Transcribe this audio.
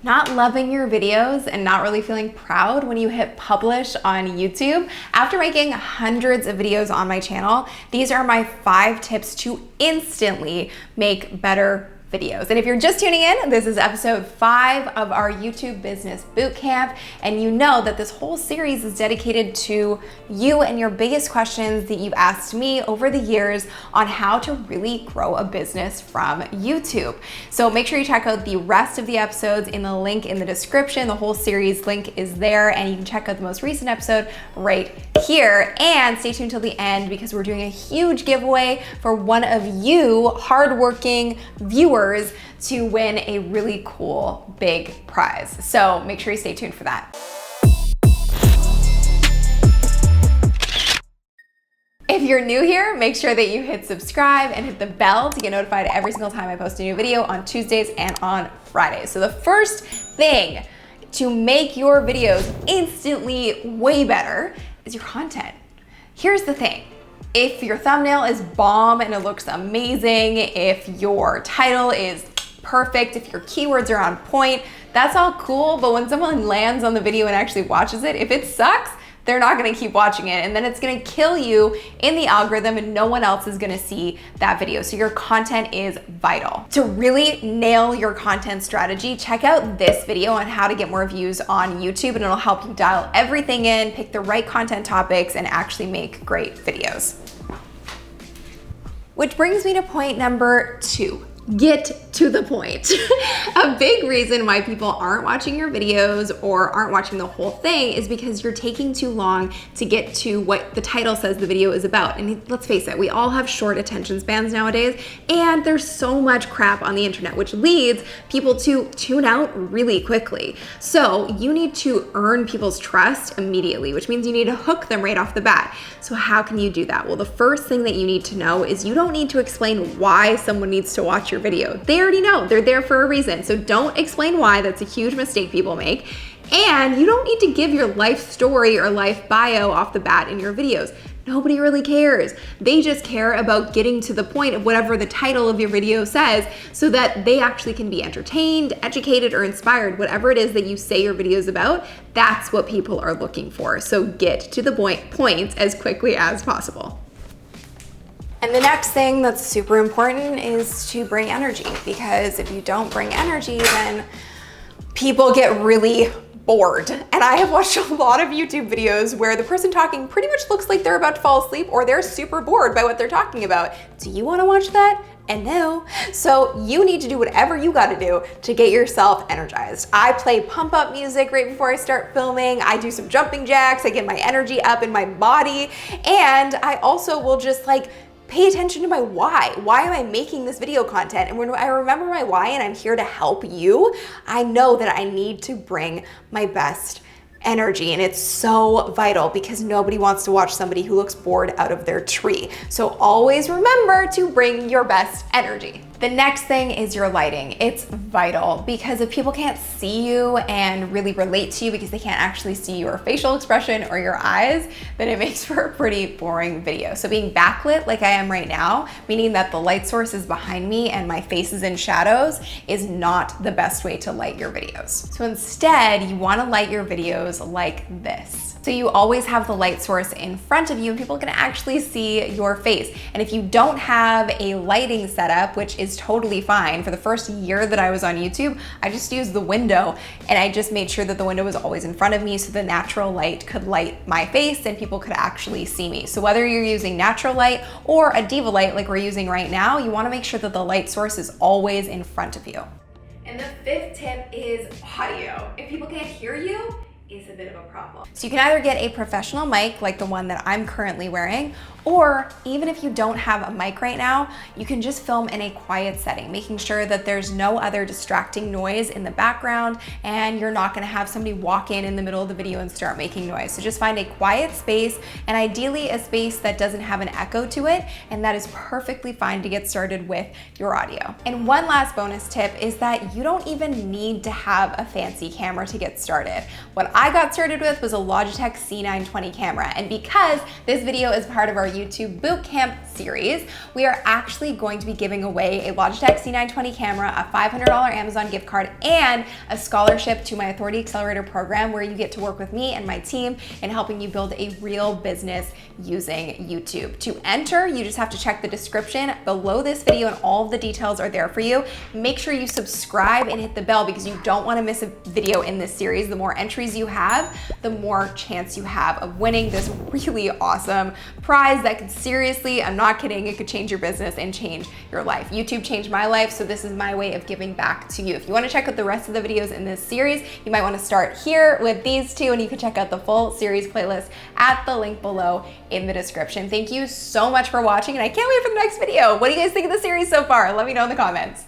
Not loving your videos and not really feeling proud when you hit publish on YouTube? After making hundreds of videos on my channel, these are my 5 tips to instantly make better videos. And if you're just tuning in, this is episode 5 of our YouTube Business Bootcamp, and you know that this whole series is dedicated to you and your biggest questions that you've asked me over the years on how to really grow a business from YouTube. So make sure you check out the rest of the episodes in the link in the description. The whole series link is there, and you can check out the most recent episode right here. And stay tuned till the end because we're doing a huge giveaway for one of you hardworking viewers to win a really cool big prize. So make sure you stay tuned for that. If you're new here, make sure that you hit subscribe and hit the bell to get notified every single time I post a new video on Tuesdays and on Fridays. So the first thing to make your videos instantly way better is your content. Here's the thing. If your thumbnail is bomb and it looks amazing, if your title is perfect, if your keywords are on point, that's all cool, but when someone lands on the video and actually watches it, if it sucks, they're not gonna keep watching it, and then it's gonna kill you in the algorithm and no one else is gonna see that video. So your content is vital. To really nail your content strategy, check out this video on how to get more views on YouTube, and it'll help you dial everything in, pick the right content topics, and actually make great videos. Which brings me to point number 2. Get to the point. A big reason why people aren't watching your videos or aren't watching the whole thing is because you're taking too long to get to what the title says the video is about. And let's face it, we all have short attention spans nowadays, and there's so much crap on the internet, which leads people to tune out really quickly. So you need to earn people's trust immediately, which means you need to hook them right off the bat. So how can you do that? Well, the first thing that you need to know is you don't need to explain why someone needs to watch your video. They already know, they're there for a reason. So don't explain why. That's a huge mistake people make. And you don't need to give your life story or life bio off the bat in your videos. Nobody really cares. They just care about getting to the point of whatever the title of your video says so that they actually can be entertained, educated, or inspired. Whatever it is that you say your video is about, that's what people are looking for. So get to the point as quickly as possible. And the next thing that's super important is to bring energy, because if you don't bring energy, then people get really bored. And I have watched a lot of YouTube videos where the person talking pretty much looks like they're about to fall asleep or they're super bored by what they're talking about. Do you want to watch that? And no. So you need to do whatever you got to do to get yourself energized. I play pump up music right before I start filming. I do some jumping jacks. I get my energy up in my body. And I also will just pay attention to my why. Why am I making this video content? And when I remember my why and I'm here to help you, I know that I need to bring my best energy. And it's so vital because nobody wants to watch somebody who looks bored out of their tree. So always remember to bring your best energy. The next thing is your lighting. It's vital because if people can't see you and really relate to you because they can't actually see your facial expression or your eyes, then it makes for a pretty boring video. So being backlit like I am right now, meaning that the light source is behind me and my face is in shadows, is not the best way to light your videos. So instead, you want to light your videos like this. So you always have the light source in front of you and people can actually see your face. And if you don't have a lighting setup, which is totally fine, for the first year that I was on YouTube, I just used the window and I just made sure that the window was always in front of me so the natural light could light my face and people could actually see me. So whether you're using natural light or a diva light like we're using right now, you want to make sure that the light source is always in front of you. And the 5th tip is audio. If people can't hear you, is a bit of a problem. So you can either get a professional mic like the one that I'm currently wearing, or even if you don't have a mic right now, you can just film in a quiet setting, making sure that there's no other distracting noise in the background and you're not gonna have somebody walk in the middle of the video and start making noise. So just find a quiet space, and ideally a space that doesn't have an echo to it, and that is perfectly fine to get started with your audio. And one last bonus tip is that you don't even need to have a fancy camera to get started. What I got started with was a Logitech C920 camera. And because this video is part of our YouTube Bootcamp series, we are actually going to be giving away a Logitech C920 camera, a $500 Amazon gift card, and a scholarship to my Authority Accelerator program, where you get to work with me and my team in helping you build a real business using YouTube. To enter, you just have to check the description below this video and all of the details are there for you. Make sure you subscribe and hit the bell because you don't want to miss a video in this series. The more entries you have, the more chance you have of winning this really awesome prize that could seriously, I'm not kidding, it could change your business and change your life. YouTube changed my life, so this is my way of giving back to you. If you want to check out the rest of the videos in this series, you might want to start here with these two, and you can check out the full series playlist at the link below in the description. Thank you so much for watching, and I can't wait for the next video. What do you guys think of the series so far? Let me know in the comments.